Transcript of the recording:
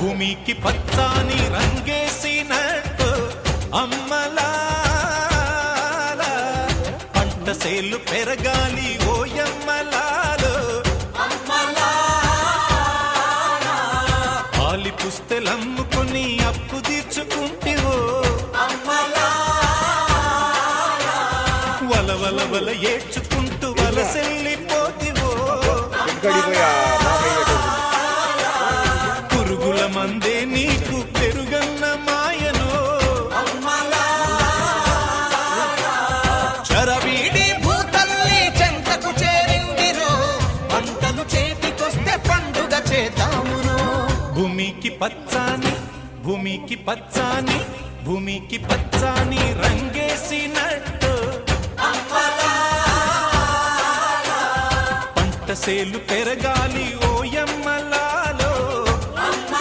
భూమికి పచ్చాని రంగేసినట్టు అమ్మలా పంట సేలు పెరగాలి ఓయమ్మలాలో పాలి పుస్తెలమ్ముకొని అప్పు తీర్చుకుంటివో వల వల వల ఏడ్చుకుంటూ వలసెళ్ళిపోతివో పురుగుల మందే నీకు పెరుగన్న మాయను చరవీడి భూతల్లి చెంతకు చేరిందిరో పంటలు చేతికొస్తే పండుగ చేద్దామును భూమికి పచ్చాని భూమికి పచ్చాని భూమికి పచ్చాని రంగేసినట్టు పంట సేలు పెరగాలి ఓయమ్మలా